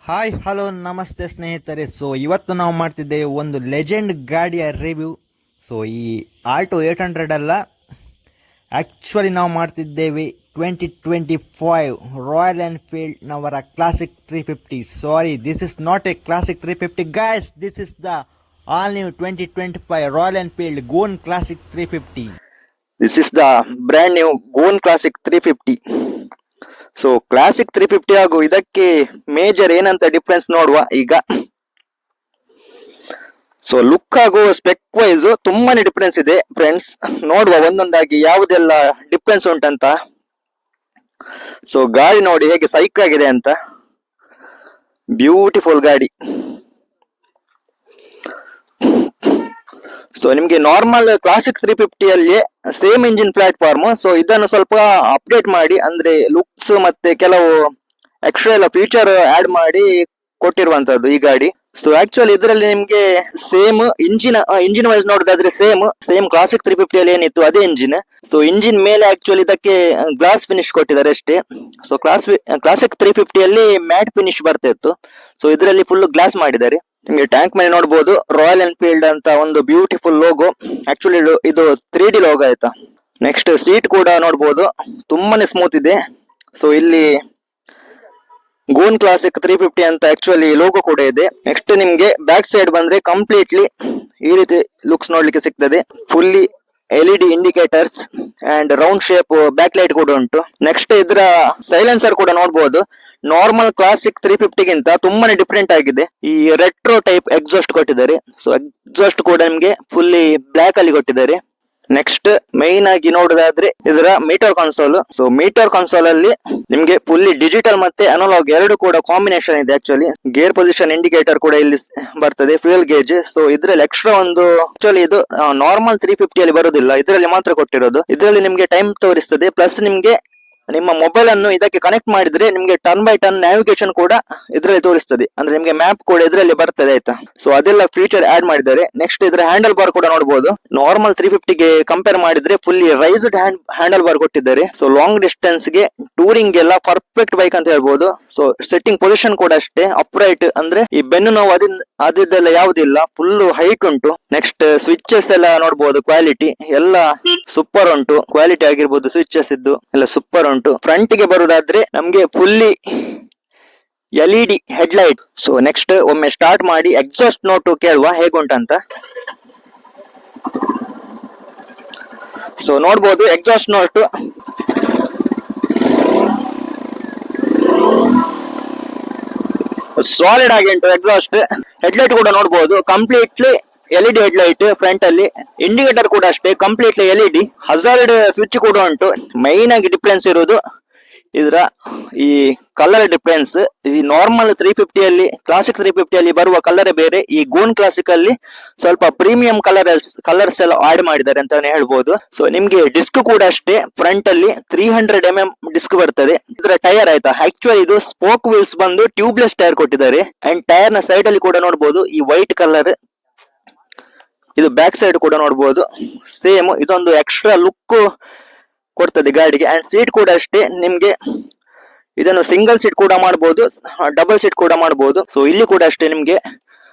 Hi hello ನಮಸ್ತೆ ಸ್ನೇಹಿತರೆ. ಇವತ್ತು ನಾವು ಮಾಡ್ತಿದ್ದೇವೆ ಒಂದು ಲೆಜೆಂಡ್ ಗಾಡಿಯ ರಿವ್ಯೂ. ಈ ಆಲ್ಟೋ 800 ಅಲ್ಲ, ಆ್ಯಕ್ಚುಲಿ ನಾವು ಮಾಡ್ತಿದ್ದೇವೆ 2025 ರಾಯಲ್ ಎನ್ಫೀಲ್ಡ್ನವರ Classic 350. Sorry, this is not a Classic 350 guys, this is the all new 2025 Royal Enfield gonna Classic 350. This is the brand new Goan Classic 350. So Classic 350 ಹಾಗೂ ಇದಕ್ಕೆ major ಏನಂತ difference ನೋಡುವ ಈಗ. So look ಹಾಗೂ spec wise ತುಂಬಾನೇ difference ಇದೆ friends. ನೋಡುವ ಒಂದೊಂದಾಗಿ ಯಾವುದೆಲ್ಲ ಡಿಫ್ರೆನ್ಸ್ ಉಂಟಂತ. ಸೊ ಗಾಡಿ ನೋಡಿ ಹೇಗೆ ಸೈಕ್ ಆಗಿದೆ ಅಂತ. ಬ್ಯೂಟಿಫುಲ್ ಗಾಡಿ. ಸೊ ನಿಮ್ಗೆ ನಾರ್ಮಲ್ ಕ್ಲಾಸಿಕ್ 350 ಅಲ್ಲಿ ಸೇಮ್ ಇಂಜಿನ್ ಪ್ಲಾಟ್ಫಾರ್ಮ್. ಸೊ ಇದನ್ನು ಸ್ವಲ್ಪ ಅಪ್ಡೇಟ್ ಮಾಡಿ, ಅಂದ್ರೆ ಲುಕ್ಸ್ ಮತ್ತೆ ಕೆಲವು ಎಕ್ಸ್ಟ್ರಾ ಎಲ್ಲ ಫೀಚರ್ ಆಡ್ ಮಾಡಿ ಕೊಟ್ಟಿರುವಂತದ್ದು ಈ ಗಾಡಿ. ಸೊ ಆಕ್ಚುಲಿ ಇದರಲ್ಲಿ ನಿಮ್ಗೆ ಸೇಮ್ ಇಂಜಿನ್ ವೈಸ್ ನೋಡೋದಾದ್ರೆ ಸೇಮ್ ಕ್ಲಾಸಿಕ್ 350 ಅಲ್ಲಿ ಏನಿತ್ತು ಅದೇ ಇಂಜಿನ್. ಸೊ ಇಂಜಿನ್ ಮೇಲೆ ಆಕ್ಚುಲಿ ಇದಕ್ಕೆ ಗ್ಲಾಸ್ ಫಿನಿಶ್ ಕೊಟ್ಟಿದ್ದಾರೆ ಅಷ್ಟೇ. ಸೊ ಕ್ಲಾಸಿಕ್ 350 ಅಲ್ಲಿ ಮ್ಯಾಟ್ ಫಿನಿಶ್ ಬರ್ತಾ ಇತ್ತು. ಸೊ ಇದರಲ್ಲಿ ಫುಲ್ ಗ್ಲಾಸ್ ಮಾಡಿದ್ದಾರೆ. ನಿಮ್ಗೆ ಟ್ಯಾಂಕ್ ಮೇಲೆ ನೋಡಬಹುದು ರಾಯಲ್ ಎನ್ಫೀಲ್ಡ್ ಅಂತ ಒಂದು ಬ್ಯೂಟಿಫುಲ್ ಲೋಗೋ. ಆಕ್ಚುಲಿ ಇದು 3D ಲೋಗೋ ಆಯ್ತಾ. ನೆಕ್ಸ್ಟ್ ಸೀಟ್ ಕೂಡ ನೋಡಬಹುದು, ತುಂಬಾನೇ ಸ್ಮೂತ್ ಇದೆ. ಸೊ ಇಲ್ಲಿ ಗೋನ್ ಕ್ಲಾಸಿಕ್ 350 ಅಂತ ಆಕ್ಚುಲಿ ಲೋಗೋ ಕೂಡ ಇದೆ. ನೆಕ್ಸ್ಟ್ ನಿಮ್ಗೆ ಬ್ಯಾಕ್ ಸೈಡ್ ಬಂದ್ರೆ ಕಂಪ್ಲೀಟ್ಲಿ ಈ ರೀತಿ ಲುಕ್ಸ್ ನೋಡ್ಲಿಕ್ಕೆ ಸಿಗ್ತದೆ. Fully LED indicators and round shape back light ಕೂಡ ಉಂಟು. ನೆಕ್ಸ್ಟ್ ಇದರ ಸೈಲೆನ್ಸರ್ ಕೂಡ ನೋಡಬಹುದು, ನಾರ್ಮಲ್ ಕ್ಲಾಸಿಕ್ 350 ಗಿಂತ ತುಂಬಾನೇ ಡಿಫ್ರೆಂಟ್ ಆಗಿದೆ. ಈ ರೆಟ್ರೋ ಟೈಪ್ ಎಕ್ಸಾಸ್ಟ್ ಕೊಟ್ಟಿದ್ದಾರೆ. ಸೊ ಎಕ್ಸಾಸ್ಟ್ ಕೂಡ ನಿಮ್ಗೆ ಫುಲ್ಲಿ ಬ್ಲಾಕ್ ಅಲ್ಲಿ ಕೊಟ್ಟಿದ್ದಾರೆ. ನೆಕ್ಸ್ಟ್ ಮೈನ್ ಆಗಿ ನೋಡೋದಾದ್ರೆ ಇದರ meter console. So meter console ಅಲ್ಲಿ ನಿಮ್ಗೆ ಫುಲ್ಲಿ ಡಿಜಿಟಲ್ ಮತ್ತೆ ಅನಲಾಗ್ ಎರಡು ಕೂಡ ಕಾಂಬಿನೇಷನ್ ಇದೆ. ಆಕ್ಚುಲಿ ಗೇರ್ ಪೊಸಿಷನ್ ಇಂಡಿಕೇಟರ್ ಕೂಡ ಇಲ್ಲಿ ಬರ್ತದೆ, ಫ್ಯೂಯಲ್ ಗೇಜ್. ಸೊ ಇದ್ರಲ್ಲಿ ಎಕ್ಸ್ಟ್ರಾ ಒಂದು ಆಕ್ಚುಲಿ ಇದು ನಾರ್ಮಲ್ 350 ಅಲ್ಲಿ ಬರುದಿಲ್ಲ, ಇದರಲ್ಲಿ ಮಾತ್ರ ಕೊಟ್ಟಿರೋದು. ಇದರಲ್ಲಿ ನಿಮ್ಗೆ ಟೈಮ್ ತೋರಿಸ್ತದೆ, ಪ್ಲಸ್ ನಿಮ್ಗೆ ನಿಮ್ಮ ಮೊಬೈಲ್ ಅನ್ನು ಇದಕ್ಕೆ ಕನೆಕ್ಟ್ ಮಾಡಿದ್ರೆ ನಿಮ್ಗೆ ಟರ್ನ್ ಬೈ ಟರ್ನ್ ನ್ಯಾವಿಗೇಷನ್ ಕೂಡ ಇದರಲ್ಲಿ ತೋರಿಸ್ತದೆ, ಅಂದ್ರೆ ನಿಮ್ಗೆ ಮ್ಯಾಪ್ ಕೂಡ ಇದರಲ್ಲಿ ಬರ್ತದೆ ಆಯ್ತಾ. ಸೊ ಅದೆಲ್ಲ ಫೀಚರ್ ಆಡ್ ಮಾಡಿದ್ದಾರೆ. ನೆಕ್ಸ್ಟ್ ಇದರ ಹ್ಯಾಂಡಲ್ ಬಾರ್ ಕೂಡ ನೋಡಬಹುದು, ನಾರ್ಮಲ್ 350 ಗೆ ಕಂಪೇರ್ ಮಾಡಿದ್ರೆ ಫುಲ್ಲಿ ರೈಸ್ಡ್ ಹ್ಯಾಂಡಲ್ ಬಾರ್ ಕೊಟ್ಟಿದ್ದಾರೆ. ಸೊ ಲಾಂಗ್ ಡಿಸ್ಟೆನ್ಸ್ ಗೆ ಟೂರಿಂಗ್ ಎಲ್ಲ ಪರ್ಫೆಕ್ಟ್ ಬೈಕ್ ಅಂತ ಹೇಳ್ಬಹುದು. ಸೊ ಸೆಟ್ಟಿಂಗ್ ಪೊಸಿಷನ್ ಕೂಡ ಅಷ್ಟೇ ಅಪ್ರೈಟ್, ಅಂದ್ರೆ ಈ ಬೆನ್ನು ನೋವು ಅದೆಲ್ಲ ಯಾವುದಿಲ್ಲ, ಫುಲ್ ಹೈಟ್ ಉಂಟು. ನೆಕ್ಸ್ಟ್ ಸ್ವಿಚಸ್ ಎಲ್ಲ ನೋಡಬಹುದು, ಕ್ವಾಲಿಟಿ ಎಲ್ಲ ಸೂಪರ್ ಉಂಟು. ಕ್ವಾಲಿಟಿ ಆಗಿರ್ಬೋದು, ಸ್ವಿಚಸ್ ಇದ್ದು ಎಲ್ಲ ಸೂಪರ್ ಉಂಟು. ಫ್ರಂಟ್ ಗೆ ಬರುದಾದ್ರೆ ನಮ್ಗೆ fully LED headlight. So next ಒಮ್ಮೆ ಸ್ಟಾರ್ಟ್ ಮಾಡಿ ಎಕ್ಸಾಸ್ಟ್ ನೋಟು ಕೇಳುವ ಹೇಗುಂಟಂತ. ಸೊ ನೋಡ್ಬೋದು ಎಕ್ಸಾಸ್ಟ್ ನೋಟು ಸಾಲಿಡ್ ಆಗಿ ಉಂಟು ಎಕ್ಸಾಸ್ಟ್. ಹೆಡ್ಲೈಟ್ ಕೂಡ ನೋಡಬಹುದು, ಕಂಪ್ಲೀಟ್ಲಿ LED ಹೆಡ್ಲೈಟ್ ಫ್ರಂಟ್ ಅಲ್ಲಿ. ಇಂಡಿಕೇಟರ್ ಕೂಡ ಅಷ್ಟೇ ಕಂಪ್ಲೀಟ್ಲಿ LED. ಹಜಾರ್ಡ್ ಸ್ವಿಚ್ ಕೂಡ ಉಂಟು. ಮೈನ್ ಆಗಿ ಡಿಫ್ರೆನ್ಸ್ ಇರೋದು ಇದರ ಈ ಕಲರ್ ಡಿಫ್ರೆನ್ಸ್. ಈ ನಾರ್ಮಲ್ 350 ಅಲ್ಲಿ ಕ್ಲಾಸಿಕ್ 350 ಅಲ್ಲಿ ಬರುವ ಕಲರ್ ಬೇರೆ, ಈ ಗೋನ್ ಕ್ಲಾಸಿಕ್ ಅಲ್ಲಿ ಸ್ವಲ್ಪ ಪ್ರೀಮಿಯಂ ಕಲರ್ಸ್ ಎಲ್ಲ ಆಡ್ ಮಾಡಿದ್ದಾರೆ ಅಂತಾನೆ ಹೇಳ್ಬೋದು. ಸೊ ನಿಮ್ಗೆ ಡಿಸ್ಕ್ ಕೂಡ ಅಷ್ಟೇ, ಫ್ರಂಟ್ ಅಲ್ಲಿ 300 mm ಡಿಸ್ಕ್ ಬರ್ತದೆ. ಇದರ ಟೈರ್ ಆಯ್ತಾ, ಆಕ್ಚುಲಿ ಇದು ಸ್ಪೋಕ್ ವೀಲ್ಸ್ ಬಂದು ಟ್ಯೂಬ್ಲೆಸ್ ಟೈರ್ ಕೊಟ್ಟಿದ್ದಾರೆ. ಅಂಡ್ ಟೈರ್ ನ ಸೈಡ್ ಅಲ್ಲಿ ಕೂಡ ನೋಡಬಹುದು ಈ ವೈಟ್ ಕಲರ್. ಇದು ಬ್ಯಾಕ್ ಸೈಡ್ ಕೂಡ ನೋಡಬಹುದು ಸೇಮ್. ಇದೊಂದು ಎಕ್ಸ್ಟ್ರಾ ಲುಕ್ ಕೊಡ್ತದೆ ಗಾಡಿಗೆ. ಅಂಡ್ ಸೀಟ್ ಕೂಡ ಅಷ್ಟೇ, ನಿಮ್ಗೆ ಇದನ್ನು ಸಿಂಗಲ್ ಸೀಟ್ ಕೂಡ ಮಾಡಬಹುದು, ಡಬಲ್ ಸೀಟ್ ಕೂಡ ಮಾಡಬಹುದು. ಸೊ ಇಲ್ಲಿ ಕೂಡ ಅಷ್ಟೇ ನಿಮ್ಗೆ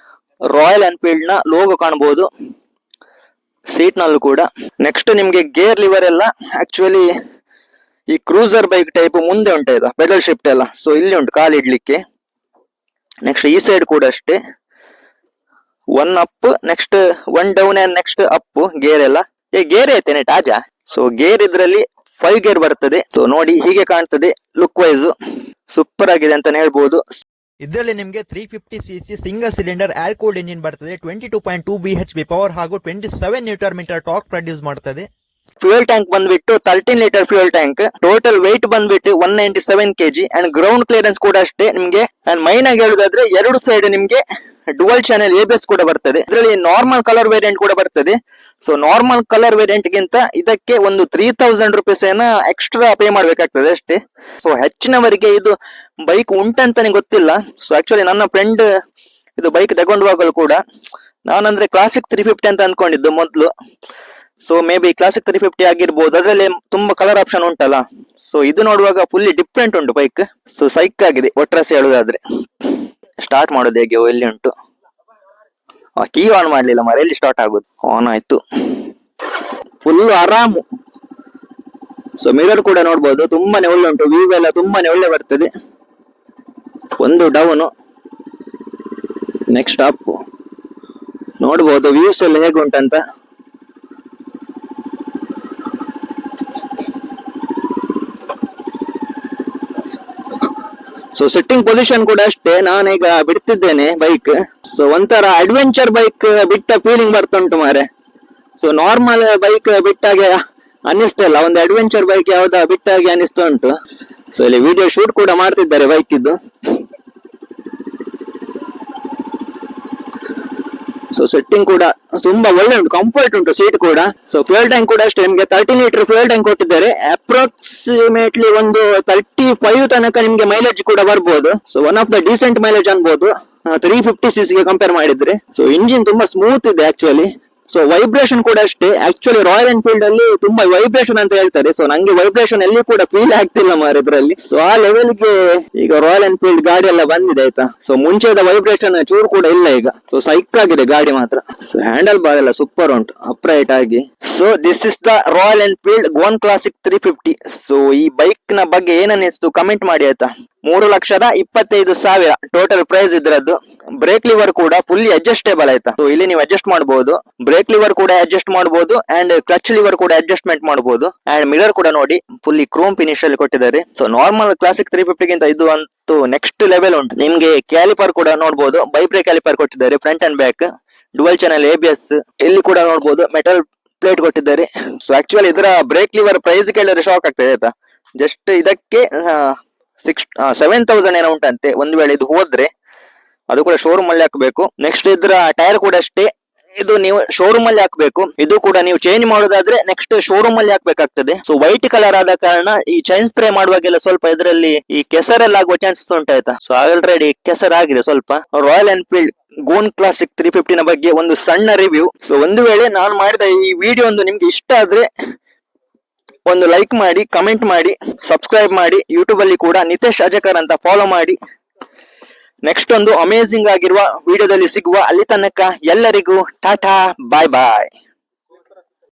ರಾಯಲ್ ಎನ್ಫೀಲ್ಡ್ ನ ಲೋಗೋ ಕಾಣಬಹುದು ಸೀಟ್ ನಲ್ಲೂ ಕೂಡ. ನೆಕ್ಸ್ಟ್ ನಿಮ್ಗೆ ಗೇರ್ ಲಿವರ್ ಎಲ್ಲ ಆಕ್ಚುಲಿ ಈ ಕ್ರೂಸರ್ ಬೈಕ್ ಟೈಪ್ ಮುಂದೆ ಉಂಟು ಇದು ಪೆಡಲ್ ಶಿಫ್ಟ್ ಎಲ್ಲ. ಸೊ ಇಲ್ಲಿ ಉಂಟು ಕಾಲು ಇಡ್ಲಿಕ್ಕೆ. ನೆಕ್ಸ್ಟ್ ಈ ಸೈಡ್ ಕೂಡ ಅಷ್ಟೇ, 1 up, next 1 down and next up. Gear ಎಲ್ಲ ಗೇರ್ ಐತೇನೆ ಟಾಜಾ. ಸೊ ಗೇರ್ ಇದ್ರಲ್ಲಿ 5 ಗೇರ್ ಬರ್ತದೆ. ಸೊ ನೋಡಿ ಹೀಗೆ ಕಾಣ್ತದೆ ಲುಕ್ ವೈಸ್, ಸೂಪರ್ ಆಗಿದೆ ಅಂತಾನೆ ಹೇಳ್ಬಹುದು. ಇದರಲ್ಲಿ ನಿಮಗೆ 350cc single cylinder air cooled engine ಬರ್ತದೆ. 22.2 bhp ಪವರ್ ಹಾಗೂ 27 Nm ಟಾರ್ಕ್ ಪ್ರೊಡ್ಯೂಸ್ ಮಾಡ್ತದೆ. ಫ್ಯೂಯಲ್ ಟ್ಯಾಂಕ್ ಬಂದ್ಬಿಟ್ಟು 13 litre fuel tank. Total weight ಬಂದ್ಬಿಟ್ಟು 197 kg. ಅಂಡ್ ಗ್ರೌಂಡ್ ಕ್ಲಿಯರೆನ್ಸ್ ಕೂಡ ಅಷ್ಟೇ ನಿಮ್ಗೆ. ಅಂಡ್ ಮೈನ್ ಆಗಿ ಹೇಳುದಾದ್ರೆ ಎರಡು ಸೈಡ್ ನಿಮ್ಗೆ ಡುವಲ್ ಚಾನೆಲ್ ABS ಕೂಡ ಬರ್ತದೆ. ಇದರಲ್ಲಿ ನಾರ್ಮಲ್ ಕಲರ್ ವೇರಿಯಂಟ್ ಕೂಡ ಬರ್ತದೆ. ಸೊ ನಾರ್ಮಲ್ ಕಲರ್ ವೇರಿಯಂಟ್ ಗಿಂತ ಇದಕ್ಕೆ ಒಂದು 3000 rupees ಏನ ಎಕ್ಸ್ಟ್ರಾ ಪೇ ಮಾಡ್ಬೇಕಾಗ್ತದೆ ಅಷ್ಟೇ. ಸೊ ಹೆಚ್ಚಿನವರಿಗೆ ಇದು ಬೈಕ್ ಉಂಟಂತಾನೆ ಗೊತ್ತಿಲ್ಲ. ಸೊ ಆಕ್ಚುಲಿ ನನ್ನ ಫ್ರೆಂಡ್ ಇದು ಬೈಕ್ ತಗೊಂಡುವಾಗಲು ಕೂಡ ನಾನಂದ್ರೆ ಕ್ಲಾಸಿಕ್ 350 ಅಂತ ಅನ್ಕೊಂಡಿದ್ದು ಮೊದ್ಲು. ಸೊ ಮೇ ಬಿ ಕ್ಲಾಸಿಕ್ 350 ಆಗಿರ್ಬೋದು, ಅದರಲ್ಲಿ ತುಂಬಾ ಕಲರ್ ಆಪ್ಷನ್ ಉಂಟಲ್ಲ. ಸೊ ಇದು ನೋಡುವಾಗ ಫುಲ್ಲಿ ಡಿಫ್ರೆಂಟ್ ಉಂಟು ಬೈಕ್. ಸೊ ಸೈಕ್ ಆಗಿದೆ ಒಟ್ರಾಸಿ ಹೇಳುದಾದ್ರೆ. ಸ್ಟಾರ್ಟ್ ಮಾಡೋದು ಹೇಗೆ ಎಲ್ಲಿ ಉಂಟು. ಕೀ ಆನ್ ಮಾಡ್ಲಿಲ್ಲ ಮಾರೆ, ಎಲ್ಲಿ ಸ್ಟಾರ್ಟ್ ಆಗೋದು. ಆನ್ ಆಯ್ತು, ಫುಲ್ ಆರಾಮು. ಸೊ ಮಿರರ್ ಕೂಡ ನೋಡ್ಬೋದು, ತುಂಬಾನೇ ಒಳ್ಳೆ ಉಂಟು, ವ್ಯೂ ಎಲ್ಲ ತುಂಬಾನೇ ಒಳ್ಳೆ ಬರ್ತದೆ. ಒಂದು ಡೌನು, ನೆಕ್ಸ್ಟ್ ಅಪ್. ನೋಡ್ಬೋದು ವ್ಯೂಸ್ ಎಲ್ಲ ಹೇಗುಂಟಂತ. ಸೊ ಸೆಟ್ಟಿಂಗ್ ಪೊಸಿಷನ್ ಕೂಡ ಅಷ್ಟೇ, ನಾನೀಗ ಬಿಡ್ತಿದ್ದೇನೆ ಬೈಕ್. ಸೊ ಒಂಥರ ಅಡ್ವೆಂಚರ್ ಬೈಕ್ ಬಿಟ್ಟ ಫೀಲಿಂಗ್ ಬರ್ತುಂಟು ಮಾರೆ. ಸೊ ನಾರ್ಮಲ್ ಬೈಕ್ ಬಿಟ್ಟಾಗೆ ಅನ್ನಿಸ್ತಾ ಇಲ್ಲ, ಒಂದು ಅಡ್ವೆಂಚರ್ ಬೈಕ್ ಯಾವ್ದಾ ಬಿಟ್ಟಾಗೆ ಅನ್ನಿಸ್ತಾ ಉಂಟು. ಸೊ ಇಲ್ಲಿ ವಿಡಿಯೋ ಶೂಟ್ ಕೂಡ ಮಾಡ್ತಿದ್ದಾರೆ ಬೈಕ್ ಇದ್ದು. ಸೊ ಸೆಟ್ಟಿಂಗ್ ಕೂಡ ತುಂಬಾ ಒಳ್ಳೆ ಉಂಟು, ಕಂಫರ್ಟ್ ಉಂಟು ಸೀಟ್ ಕೂಡ. ಸೊ ಫ್ಯೂಯಲ್ ಟ್ಯಾಂಕ್ ಕೂಡ ಅಷ್ಟೇ, ನಿಮ್ಗೆ 13 ಲೀಟರ್ ಫ್ಯೂಯಲ್ ಟ್ಯಾಂಕ್ ಕೊಟ್ಟಿದ್ದಾರೆ. ಅಪ್ರಾಕ್ಸಿಮೇಟ್ಲಿ ಒಂದು 35 ತನಕ ನಿಮ್ಗೆ ಮೈಲೇಜ್ ಕೂಡ ಬರ್ಬೋದು. So one of the decent mileage ಅನ್ಬೋದು 350cc ಗೆ ಕಂಪೇರ್ ಮಾಡಿದ್ರೆ. ಸೊ ಇಂಜಿನ್ ತುಂಬಾ ಸ್ಮೂತ್ ಇದೆ ಆಕ್ಚುಲಿ. ಸೊ ವೈಬ್ರೇಷನ್ ಕೂಡ ಅಷ್ಟೇ, ಆಕ್ಚುಲಿ ರಾಯಲ್ ಎನ್ಫೀಲ್ಡ್ ಅಲ್ಲಿ ತುಂಬಾ ವೈಬ್ರೇಷನ್ ಅಂತ ಹೇಳ್ತಾರೆ. ಸೊ ನಂಗೆ ವೈಬ್ರೇಷನ್ ಎಲ್ಲಿ ಕೂಡ ಫೀಲ್ ಆಗ್ತಿಲ್ಲ ಮಾರ ಇದ್ರಲ್ಲಿ. ಸೊ ಆ ಲೆವೆಲ್ಗೆ ಈಗ ರಾಯಲ್ ಎನ್ಫೀಲ್ಡ್ ಗಾಡಿ ಎಲ್ಲ ಬಂದಿದೆ ಆಯ್ತಾ. ಸೊ ಮುಂಚೆದ ವೈಬ್ರೇಷನ್ ಚೂರು ಕೂಡ ಇಲ್ಲ ಈಗ. ಸೊ ಸೈಕ್ ಆಗಿದೆ ಗಾಡಿ ಮಾತ್ರ. ಸೊ ಹ್ಯಾಂಡಲ್ ಬಾರ್ ಎಲ್ಲ ಸೂಪರ್ ಉಂಟು, ಅಪ್ರೈಟ್ ಆಗಿ. So this is the Royal Enfield gonna Classic 350. ಸೊ ಈ ಬೈಕ್ ನ ಬಗ್ಗೆ ಏನನ್ನಿಸ್ತು ಕಮೆಂಟ್ ಮಾಡಿ ಆಯ್ತಾ. 3,25,000 ಟೋಟಲ್ ಪ್ರೈಸ್ ಇದ್ರದ್ದು. ಬ್ರೇಕ್ ಲಿವರ್ ಕೂಡ ಫುಲ್ಲಿ ಅಡ್ಜಸ್ಟೇಬಲ್ ಆಯ್ತಾ. ಸೊ ಇಲ್ಲಿ ನೀವು ಅಡ್ಜಸ್ಟ್ ಮಾಡಬಹುದು, ಬ್ರೇಕ್ ಲಿವರ್ ಕೂಡ ಅಡ್ಜಸ್ಟ್ ಮಾಡಬಹುದು ಅಂಡ್ ಕ್ಲಚ್ ಲಿವರ್ ಕೂಡ ಅಡ್ಜಸ್ಟ್ಮೆಂಟ್ ಮಾಡಬಹುದು. ಅಂಡ್ ಮಿರರ್ ಕೂಡ ನೋಡಿ ಫುಲ್ಲಿ ಕ್ರೋಮ್ ಫಿನಿಶ್ ಅಲ್ಲಿ ಕೊಟ್ಟಿದ್ದಾರೆ. ಸೊ ನಾರ್ಮಲ್ ಕ್ಲಾಸಿಕ್ 350 ಗಿಂತ ಇದು ಅಂತೂ ನೆಕ್ಸ್ಟ್ ಲೆವೆಲ್ ಉಂಟು. ನಿಮ್ಗೆ ಕ್ಯಾಲಿಪರ್ ಕೂಡ ನೋಡಬಹುದು, ಬೈಬ್ರೇಕ್ ಕ್ಯಾಲಿಪರ್ ಕೊಟ್ಟಿದ್ದಾರೆ front and back, dual channel ABS. ಇಲ್ಲಿ ಕೂಡ ನೋಡಬಹುದು ಮೆಟಲ್ ಪ್ಲೇಟ್ ಕೊಟ್ಟಿದ್ದಾರೆ. ಸೊ ಆಕ್ಚುಲಿ ಇದರ ಬ್ರೇಕ್ ಲಿವರ್ ಪ್ರೈಸ್ ಕೇಳಿದ್ರೆ ಶಾಕ್ ಆಗ್ತದೆ ಆಯ್ತಾ. ಜಸ್ಟ್ ಇದಕ್ಕೆ 7,000 ಏನೋ ಉಂಟಂತೆ. ಒಂದು ವೇಳೆ ಇದು ಹೋದ್ರೆ ಅದು ಕೂಡ ಶೋರೂಮ್ ಅಲ್ಲಿ ಹಾಕಬೇಕು. ನೆಕ್ಸ್ಟ್ ಇದ್ರ ಟೈರ್ ಕೂಡ ಅಷ್ಟೇ, ಇದು ನೀವು ಶೋರೂಮ್ ಅಲ್ಲಿ ಹಾಕ್ಬೇಕು. ಇದು ಕೂಡ ನೀವು ಚೇಂಜ್ ಮಾಡೋದಾದ್ರೆ ನೆಕ್ಸ್ಟ್ ಶೋರೂಮ್ ಅಲ್ಲಿ ಹಾಕ್ಬೇಕಾಗ್ತದೆ. ಸೊ ವೈಟ್ ಕಲರ್ ಆದ ಕಾರಣ ಈ ಚೈನ್ ಸ್ಪ್ರೇ ಮಾಡುವಾಗೆಲ್ಲ ಸ್ವಲ್ಪ ಇದರಲ್ಲಿ ಈ ಕೆಸರೆಲ್ಲ ಆಗುವ ಚಾನ್ಸಸ್ ಉಂಟಾಯ್ತಾ. ಸೊ ಆಲ್ರೆಡಿ ಕೆಸರ್ ಆಗಿದೆ ಸ್ವಲ್ಪ. ರಾಯಲ್ ಎನ್ಫೀಲ್ಡ್ ಗೋನ್ ಕ್ಲಾಸಿಕ್ 350 ನ ಬಗ್ಗೆ ಒಂದು ಸಣ್ಣ ರಿವ್ಯೂ. ಸೊ ಒಂದು ವೇಳೆ ನಾನು ಮಾಡಿದ ಈ ವಿಡಿಯೋ ಒಂದು ನಿಮ್ಗೆ ಇಷ್ಟ ಆದ್ರೆ ಒಂದು ಲೈಕ್ ಮಾಡಿ, ಕಮೆಂಟ್ ಮಾಡಿ, ಸಬ್ಸ್ಕ್ರೈಬ್ ಮಾಡಿ. ಯೂಟ್ಯೂಬ್ ಅಲ್ಲಿ ಕೂಡ ನಿತೇಶ್ ಅಜಕರ್ ಅಂತ ಫಾಲೋ ಮಾಡಿ. ನೆಕ್ಸ್ಟ್ ಒಂದು ಅಮೇಜಿಂಗ್ ಆಗಿರುವ ವಿಡಿಯೋದಲ್ಲಿ ಸಿಗುವ. ಅಲ್ಲಿ ತನಕ ಎಲ್ಲರಿಗೂ ಟಾಟಾ, ಬಾಯ್ ಬಾಯ್.